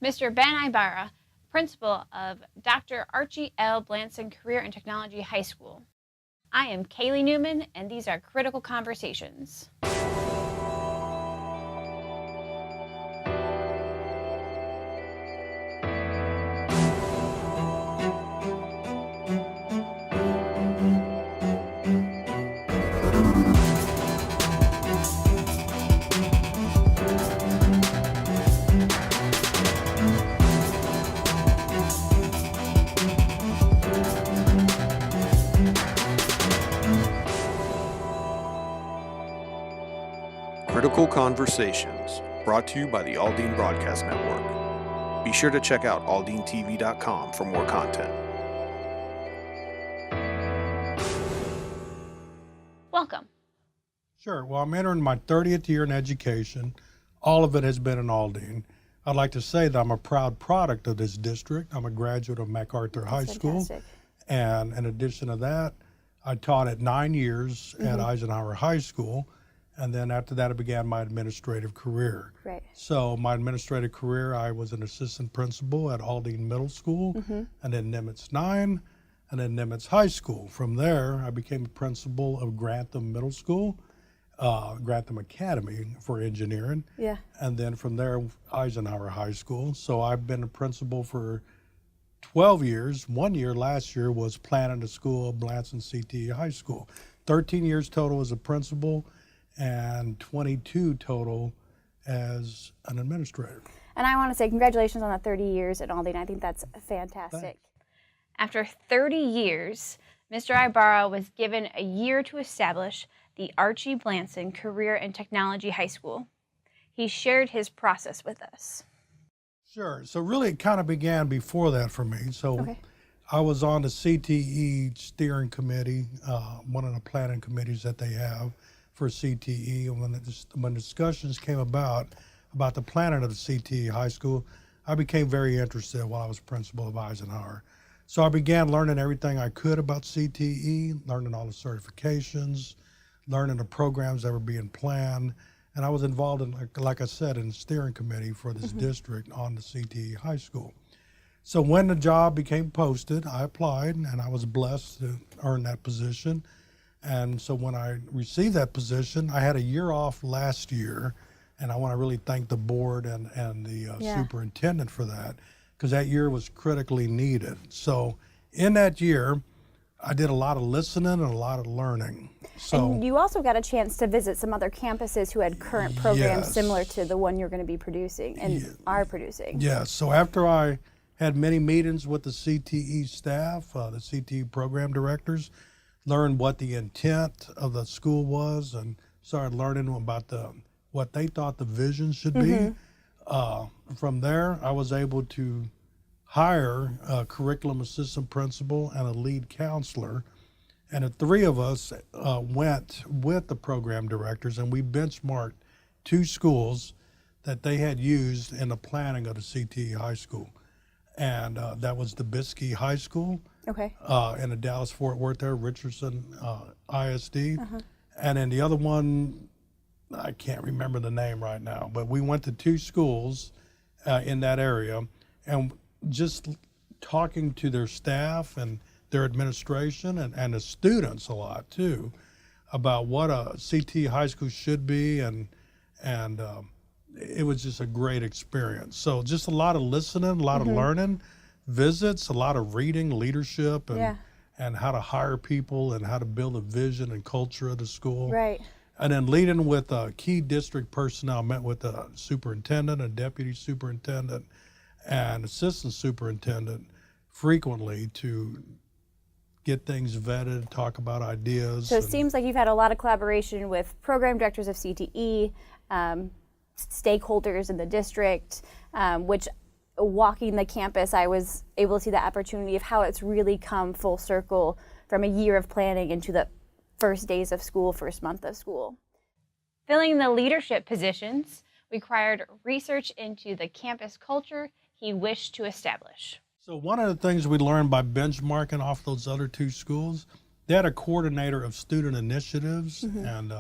Mr. Ben Ibarra, principal of Dr. Archie L. Blanson Career and Technology High School. I am Kaleigh Newman, and these are Critical Conversations. Critical Conversations, brought to you by the Aldine Broadcast Network. Be sure to check out aldinetv.com for more content. Welcome. Sure. Well, I'm entering my 30th year in education. All of it has been in Aldine. I'd like to say that I'm a proud product of this district. I'm a graduate of MacArthur High School. And in addition to that, I taught at 9 years at Eisenhower High School. And then after that, I began my administrative career. Right. So my administrative career, I was an assistant principal at Aldine Middle School, and then Nimitz 9, and then Nimitz High School. From there, I became a principal of Grantham Middle School, Grantham Academy for engineering. Yeah. And then from there, Eisenhower High School. So I've been a principal for 12 years. 1 year last year was planning the school of Blanson CTE High School. 13 years total as a principal, and 22 total as an administrator. And I want to say congratulations on the 30 years at Aldine. I think that's fantastic. Thanks. After 30 years, Mr. Ibarra was given a year to establish the Archie Blanson Career and Technology High School. He shared his process with us. Sure. So really it kind of began before that for me. So I was on the CTE steering committee, one of the planning committees that they have for CTE, and when discussions came about the planning of the CTE High School, I became very interested while I was principal of Eisenhower. So I began learning everything I could about CTE, learning all the certifications, learning the programs that were being planned, and I was involved in, like I said, in the steering committee for this district on the CTE High School. So when the job became posted, I applied, and I was blessed to earn that position. And so when I received that position, I had a year off last year, and I want to really thank the board and the superintendent for that, because that year was critically needed. So in that year, I did a lot of listening and a lot of learning. So, and you also got a chance to visit some other campuses who had current programs similar to the one you're going to be producing and are producing. Yes, so after I had many meetings with the CTE staff, the CTE program directors, learned what the intent of the school was, and started learning about what they thought the vision should be. From there, I was able to hire a curriculum assistant principal and a lead counselor, and the three of us went with the program directors, and we benchmarked 2 schools that they had used in the planning of the CTE High School. And that was the Biscayne High School in the Dallas-Fort Worth there, Richardson ISD. And then the other one, I can't remember the name right now, but we went to 2 schools in that area, and just talking to their staff and their administration and the students a lot too about what a CTE high school should be, and it was just a great experience. So just a lot of listening, a lot of learning, visits, a lot of reading, leadership, and how to hire people and how to build a vision and culture of the school. Right. And then leading with key district personnel, met with the superintendent and deputy superintendent and assistant superintendent frequently to get things vetted, talk about ideas. So it seems like you've had a lot of collaboration with program directors of CTE, stakeholders in the district, which walking the campus, I was able to see the opportunity of how it's really come full circle from a year of planning into the first days of school, first month of school. Filling the leadership positions required research into the campus culture he wished to establish. So one of the things we learned by benchmarking off those other 2 schools, they had a coordinator of student initiatives, and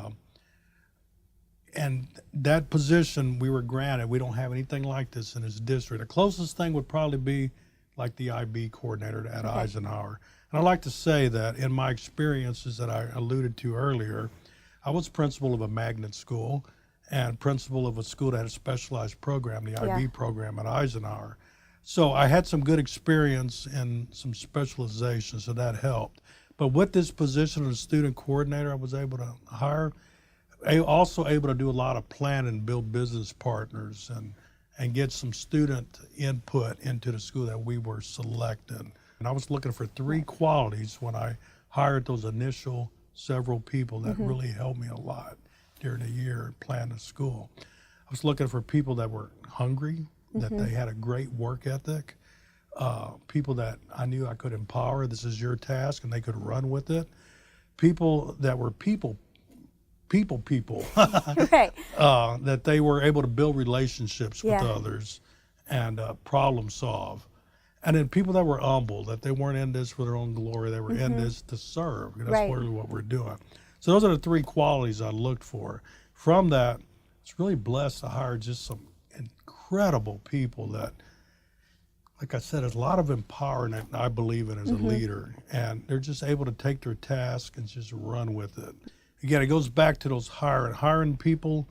And that position we were granted, we don't have anything like this in this district. The closest thing would probably be like the IB coordinator at Eisenhower. And I'd like to say that in my experiences that I alluded to earlier, I was principal of a magnet school and principal of a school that had a specialized program, the IB program at Eisenhower. So I had some good experience in some specialization, so that helped. But with this position of the student coordinator I was able to hire, also able to do a lot of planning, build business partners, and get some student input into the school that we were selecting. And I was looking for 3 qualities when I hired those initial several people that really helped me a lot during the year planning the school. I was looking for people that were hungry, that they had a great work ethic, people that I knew I could empower, this is your task, and they could run with it. People that were people, Right. that they were able to build relationships with others and problem solve. And then people that were humble, that they weren't in this for their own glory, they were in this to serve. That's really what we're doing. So those are the 3 qualities I looked for. From that, I was really blessed to hire just some incredible people that, like I said, there's a lot of empowerment I believe in as a leader. And they're just able to take their task and just run with it. Again, it goes back to those hiring people.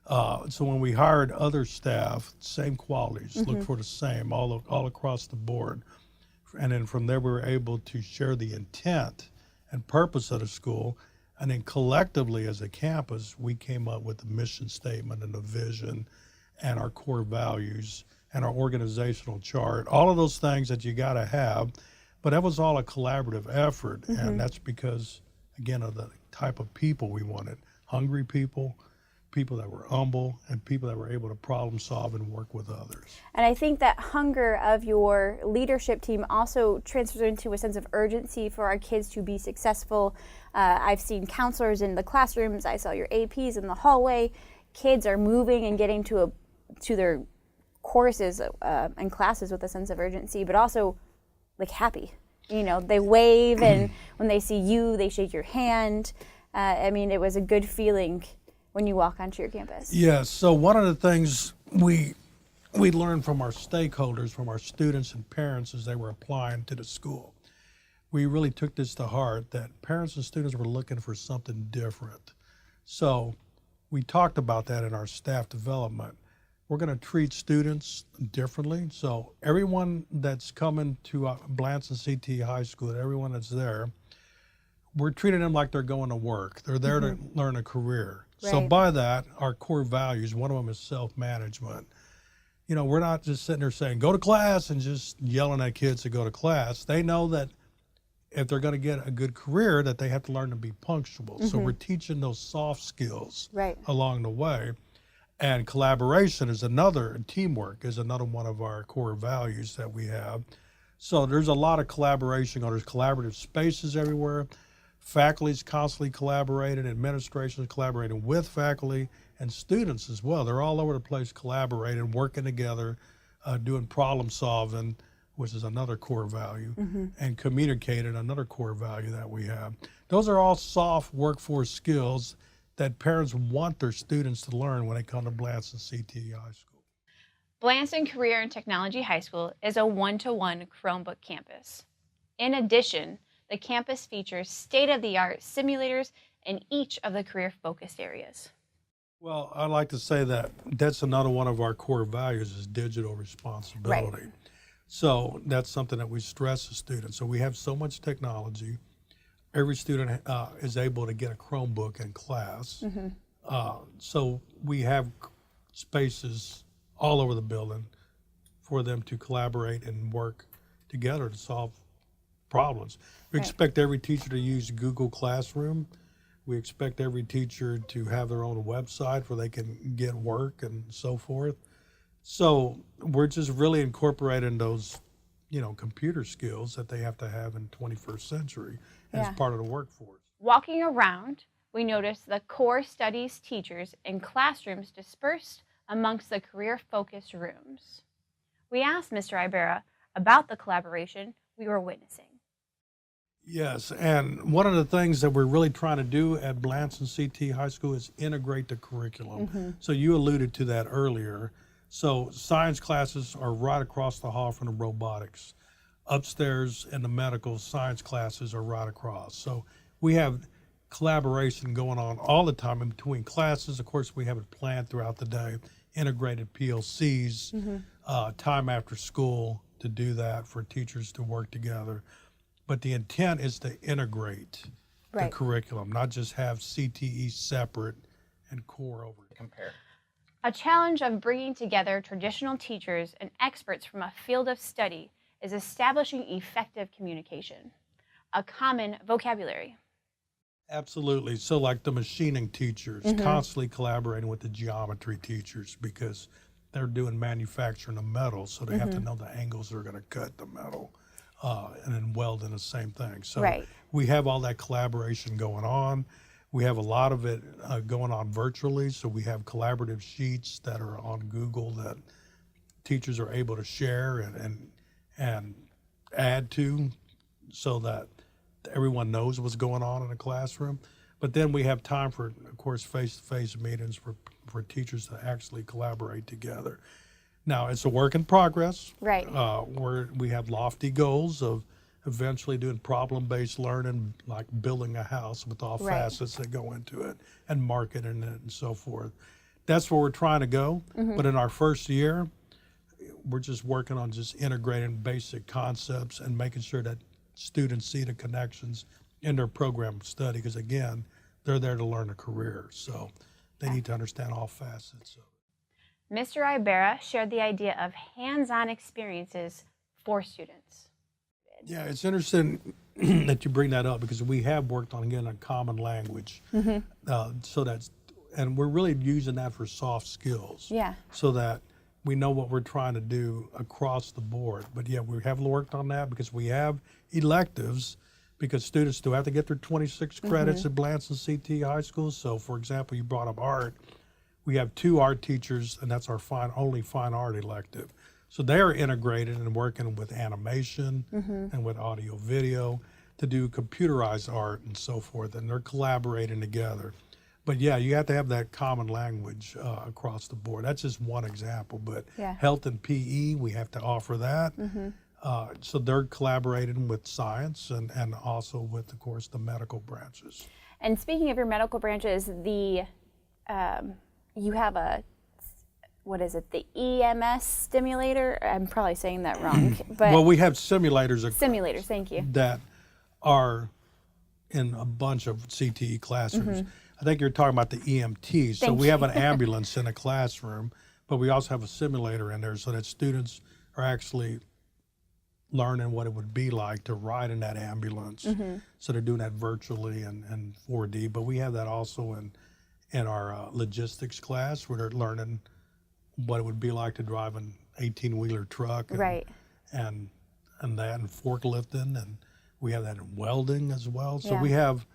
So when we hired other staff, same qualities, look for the same all across the board. And then from there, we were able to share the intent and purpose of the school. And then collectively as a campus, we came up with the mission statement and the vision and our core values and our organizational chart, all of those things that you got to have. But that was all a collaborative effort. And that's because, again, of the type of people we wanted, hungry people, people that were humble, and people that were able to problem solve and work with others. And I think that hunger of your leadership team also transfers into a sense of urgency for our kids to be successful. I've seen counselors in the classrooms. I saw your APs in the hallway. Kids are moving and getting to their courses and classes with a sense of urgency, but also like happy. You know, they wave, and when they see you, they shake your hand. I mean, it was a good feeling when you walk onto your campus. Yes, so one of the things we learned from our stakeholders, from our students and parents as they were applying to the school, we really took this to heart that parents and students were looking for something different. So we talked about that in our staff development. We're going to treat students differently. So everyone that's coming to Blanson CTE High School, everyone that's there, we're treating them like they're going to work. They're there to learn a career. Right. So by that, our core values, one of them is self-management. You know, we're not just sitting there saying, go to class and just yelling at kids to go to class. They know that if they're going to get a good career, that they have to learn to be punctual. So we're teaching those soft skills along the way. And collaboration is another, teamwork is another one of our core values that we have. So there's a lot of collaboration, there's collaborative spaces everywhere. Faculty's constantly collaborating, administration is collaborating with faculty, and students as well. They're all over the place collaborating, working together, doing problem solving, which is another core value, and communicating, another core value that we have. Those are all soft workforce skills that parents want their students to learn when they come to Blanson CTE High School. Blanson Career and Technology High School is a one-to-one Chromebook campus. In addition, the campus features state-of-the-art simulators in each of the career-focused areas. Well, I'd like to say that that's another one of our core values is digital responsibility. Right. So that's something that we stress to students. So we have so much technology. Every student is able to get a Chromebook in class. So we have spaces all over the building for them to collaborate and work together to solve problems. We expect every teacher to use Google Classroom. We expect every teacher to have their own website where they can get work and so forth. So we're just really incorporating those, you know, computer skills that they have to have in 21st century as part of the workforce. Walking around, we noticed the core studies teachers in classrooms dispersed amongst the career-focused rooms. We asked Mr. Ibarra about the collaboration we were witnessing. Yes, and one of the things that we're really trying to do at Blanson CTE High School is integrate the curriculum. So you alluded to that earlier. So science classes are right across the hall from the robotics. Upstairs in the medical science classes are right across. So we have collaboration going on all the time in between classes. Of course, we have it planned throughout the day, integrated PLCs, time after school to do that for teachers to work together. But the intent is to integrate the curriculum, not just have CTE separate and core over it. Compare. A challenge of bringing together traditional teachers and experts from a field of study is establishing effective communication, a common vocabulary. Absolutely. So like the machining teachers, constantly collaborating with the geometry teachers because they're doing manufacturing of metal, so they have to know the angles they're going to cut the metal. And then welding the same thing. So we have all that collaboration going on. We have a lot of it going on virtually. So we have collaborative sheets that are on Google that teachers are able to share and add to so that everyone knows what's going on in the classroom. But then we have time for, of course, face-to-face meetings for teachers to actually collaborate together. Now, it's a work in progress. Right. We have lofty goals of eventually doing problem-based learning, like building a house with all facets that go into it and marketing it and so forth. That's where we're trying to go. But in our first year, we're just working on just integrating basic concepts and making sure that students see the connections in their program of study. Because again, they're there to learn a career. So they need to understand all facets of it. Mr. Ibarra shared the idea of hands-on experiences for students. Yeah, it's interesting that you bring that up because we have worked on, again, a common language. So that's, and we're really using that for soft skills. Yeah. So that we know what we're trying to do across the board. But yeah, we have worked on that because we have electives because students still have to get their 26 credits at Blanson CTE High School. So for example, you brought up art. We have 2 art teachers, and that's our only fine art elective. So they are integrated and working with animation and with audio video to do computerized art and so forth, and they're collaborating together. But yeah, you have to have that common language across the board. That's just one example, but health and PE, we have to offer that. So they're collaborating with science and also with, of course, the medical branches. And speaking of your medical branches, you have the EMS stimulator? I'm probably saying that wrong. But well, we have simulators. Simulators, thank you. That are in a bunch of CTE classrooms. I think you're talking about the EMTs. So we have an ambulance in a classroom, but we also have a simulator in there so that students are actually learning what it would be like to ride in that ambulance. So they're doing that virtually and 4D, but we have that also in our logistics class where they're learning what it would be like to drive an 18-wheeler truck and forklifting, and we have that in welding as well. So we have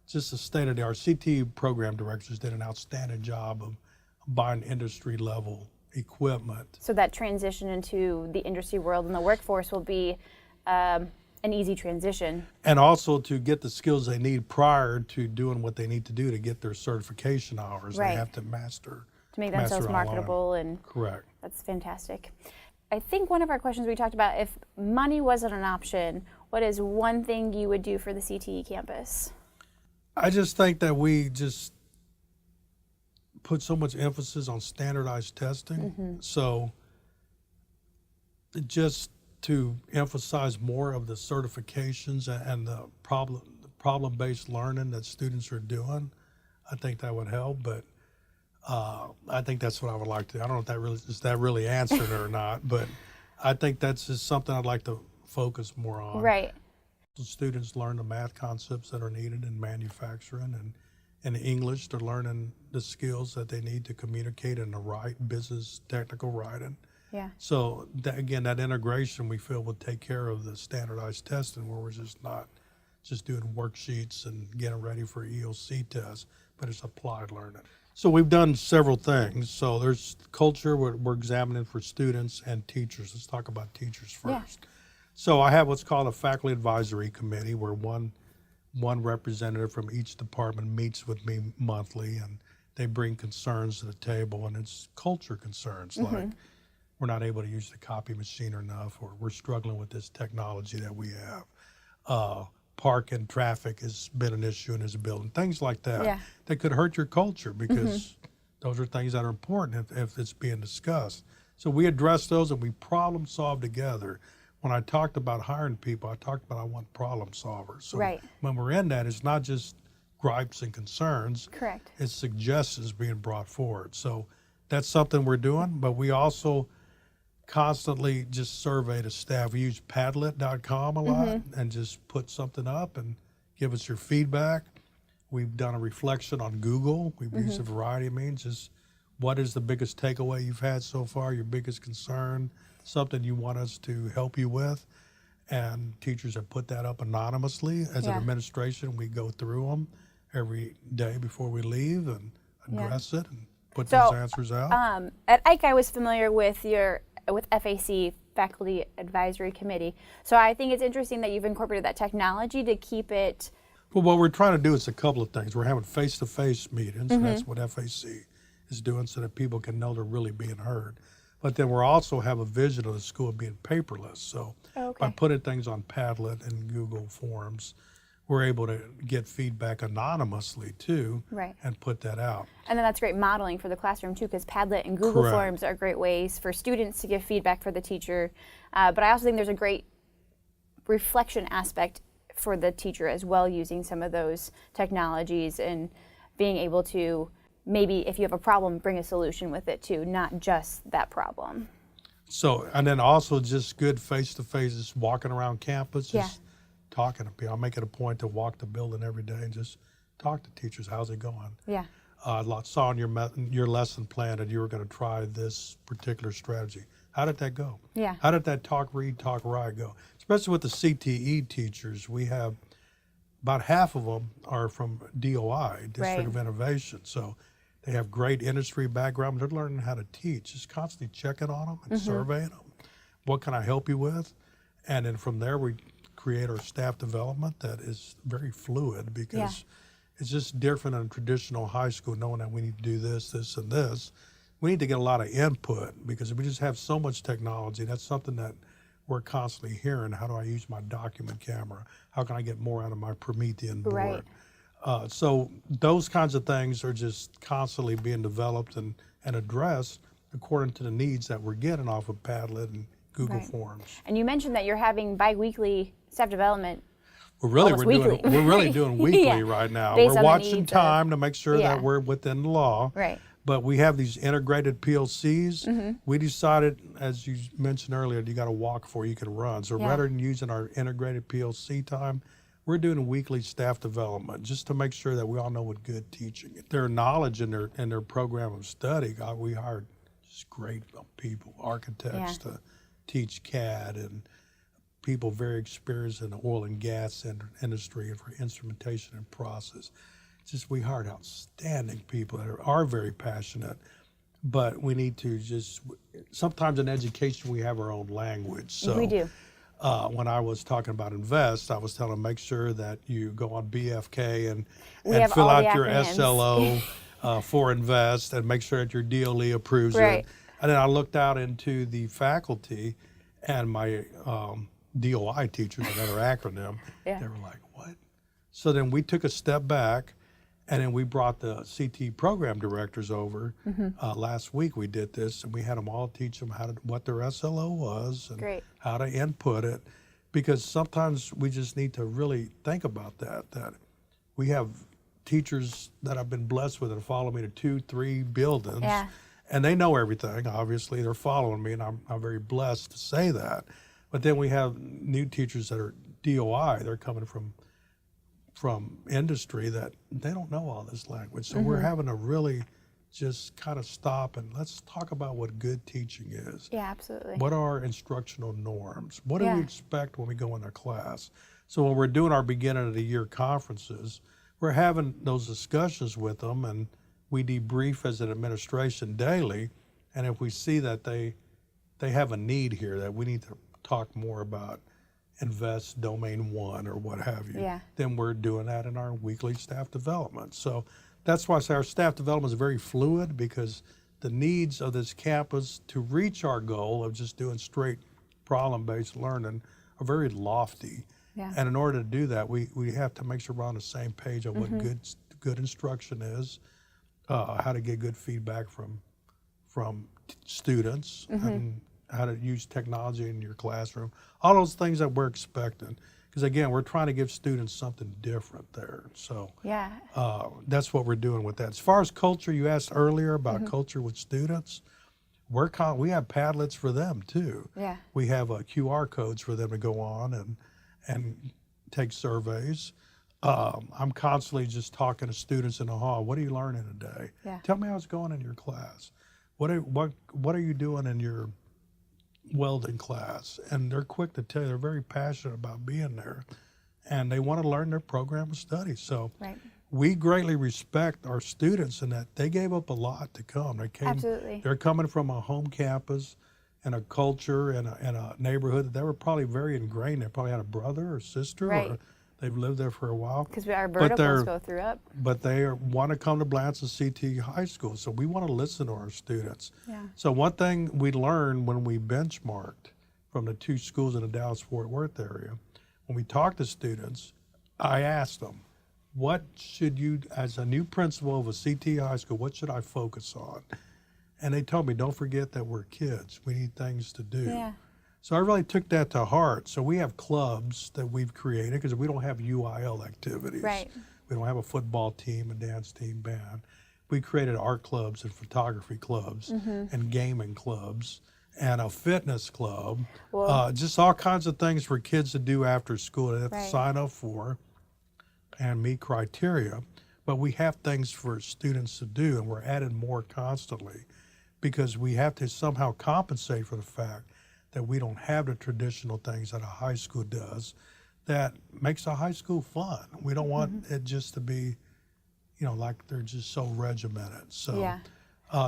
just a state-of-the-art. CTE program directors did an outstanding job of buying industry-level equipment. So that transition into the industry world and the workforce will be an easy transition. And also to get the skills they need prior to doing what they need to do to get their certification hours. They have to master. To make themselves marketable and correct. That's fantastic. I think one of our questions we talked about, if money wasn't an option, what is one thing you would do for the CTE campus? I just think that we just put so much emphasis on standardized testing. So just to emphasize more of the certifications and the problem-based learning that students are doing, I think that would help. But I think that's what I would like to do. I don't know if that really answered it or not, but I think that's just something I'd like to focus more on. Right. The students learn the math concepts that are needed in manufacturing, and in English, they're learning the skills that they need to communicate in the right business technical writing. Yeah. So again, that integration we feel will take care of the standardized testing where we're just not just doing worksheets and getting ready for EOC tests, but it's applied learning. So we've done several things. So there's culture we're examining for students and teachers. Let's talk about teachers first. So I have what's called a faculty advisory committee, where one representative from each department meets with me monthly, and they bring concerns to the table, and it's culture concerns like we're not able to use the copy machine enough, or we're struggling with this technology that we have. Park and traffic has been an issue in this building, things like that. That could hurt your culture, because those are things that are important if it's being discussed. So we address those and we problem solve together. When I talked about hiring people, I talked about I want problem solvers. So when we're in that, it's not just gripes and concerns. Correct. It's suggestions being brought forward. So that's something we're doing, but we also constantly just survey the staff. We use Padlet.com a lot and just put something up and give us your feedback. We've done a reflection on Google. We've used a variety of means. Just what is the biggest takeaway you've had so far, your biggest concern, something you want us to help you with. And teachers have put that up anonymously. As an administration, we go through them every day before we leave and address it and put those answers out. At Ike, I was familiar with FAC, Faculty Advisory Committee. So I think it's interesting that you've incorporated that technology to keep it. Well, what we're trying to do is a couple of things. We're having face-to-face meetings. That's what FAC is doing, so that people can know they're really being heard. But then we're also have a vision of the school being paperless. So by putting things on Padlet and Google Forms, we're able to get feedback anonymously too, and put that out. And then that's great modeling for the classroom too, because Padlet and Google Forms are great ways for students to give feedback for the teacher. But I also think there's a great reflection aspect for the teacher as well, using some of those technologies and being able to maybe, if you have a problem, bring a solution with it too, not just that problem. So, and then also just good face-to-face, just walking around campus, just talking to people. I make it a point to walk the building every day and just talk to teachers. How's it going? I saw on your lesson plan that you were going to try this particular strategy. How did that go? How did that talk, read, talk, write go? Especially with the CTE teachers, we have about half of them are from DOI, District of Innovation. So they have great industry background. They're learning how to teach. Just constantly checking on them and surveying them. What can I help you with? And then from there, we create our staff development that is very fluid, because it's just different than a traditional high school, knowing that we need to do this, this, and this. We need to get a lot of input, because we just have so much technology. That's something that we're constantly hearing. How do I use my document camera? How can I get more out of my Promethean board? So those kinds of things are just constantly being developed and addressed according to the needs that we're getting off of Padlet and Google Forms. And you mentioned that you're having bi-weekly staff development. We're really doing weekly right now. We're watching time to make sure that we're within the law. But we have these integrated PLCs. We decided, as you mentioned earlier, you got to walk before you can run. So rather than using our integrated PLC time, we're doing a weekly staff development just to make sure that we all know what good teaching is. Their knowledge in their program of study, we hired just great people, architects to teach CAD, and people very experienced in the oil and gas industry and for instrumentation and process. Just we hired outstanding people that are very passionate, but we need to just, sometimes in education we have our own language. So we do. When I was talking about invest, I was telling them make sure that you go on BFK and fill out your SLO for invest, and make sure that your DLE approves it. And then I looked out into the faculty, and my DOI teachers, another acronym, they were like, what? So then we took a step back, and then we brought the CTE program directors over. Last week we did this, and we had them all teach them what their SLO was and how to input it, because sometimes we just need to really think about that we have teachers that I've been blessed with that follow me to 2-3 buildings, and they know everything. Obviously, they're following me, and I'm very blessed to say that. But then we have new teachers that are DOI. They're coming from industry that they don't know all this language. So we're having to really just kind of stop and let's talk about what good teaching is. Absolutely. What are our instructional norms? What do we expect when we go in a class? So when we're doing our beginning of the year conferences, we're having those discussions with them, and we debrief as an administration daily. And if we see that they have a need here, that we need to talk more about invest domain 1 or what have you. Yeah. Then we're doing that in our weekly staff development. So that's why I say our staff development is very fluid, because the needs of this campus to reach our goal of just doing straight problem-based learning are very lofty. Yeah. And in order to do that, we have to make sure we're on the same page of what good instruction is, how to get good feedback from students, and how to use technology in your classroom, all those things that we're expecting. Because again, we're trying to give students something different there. So Yeah. that's what we're doing with that. As far as culture, you asked earlier about culture with students. We have Padlets for them too. Yeah. We have QR codes for them to go on and take surveys. I'm constantly just talking to students in the hall. What are you learning today? Yeah. Tell me how it's going in your class. What are you doing in your welding class? And they're quick to tell you. They're very passionate about being there, and they want to learn their program of study. So Right. we greatly respect our students in that they gave up a lot to come. Absolutely. They're coming from a home campus and a culture and a neighborhood that they were probably very ingrained. They probably had a brother or sister, Right. or they've lived there for a while. Because our But verticals go through up. But they want to come to Blanson CTE High School, so we want to listen to our students. Yeah. So one thing we learned when we benchmarked from the 2 schools in the Dallas-Fort Worth area, when we talked to students, I asked them, what should you, as a new principal of a CTE high school, what should I focus on? And they told me, don't forget that we're kids. We need things to do. Yeah. So I really took that to heart. So we have clubs that we've created, because we don't have UIL activities. Right. We don't have a football team, a dance team, band. We created art clubs and photography clubs and gaming clubs and a fitness club. Well- Just all kinds of things for kids to do after school. They have to Right. sign up for and meet criteria. But we have things for students to do, and we're adding more constantly, because we have to somehow compensate for the fact that we don't have the traditional things that a high school does that makes a high school fun. We don't want it just to be, like they're just so regimented. So Yeah.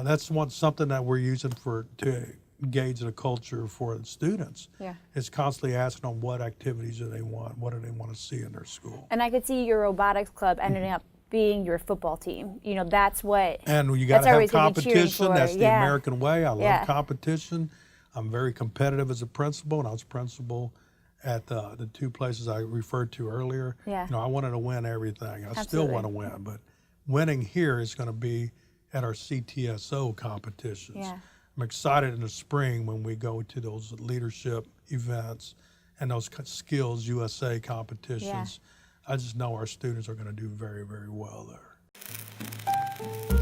that's something that we're using to gauge the culture for the students. Yeah. Is constantly asking them what activities do they want, what do they want to see in their school. And I could see your robotics club ending up being your football team. That's what. And you got to that's have always gonna be cheering competition. for. That's the Yeah. American way. I love Yeah. competition. I'm very competitive as a principal, and I was principal at the 2 places I referred to earlier. Yeah. I wanted to win everything. I still Absolutely. want to win, but winning here is going to be at our CTSO competitions. Yeah. I'm excited in the spring when we go to those leadership events and those skills USA competitions. I just know our students are going to do very, very well there.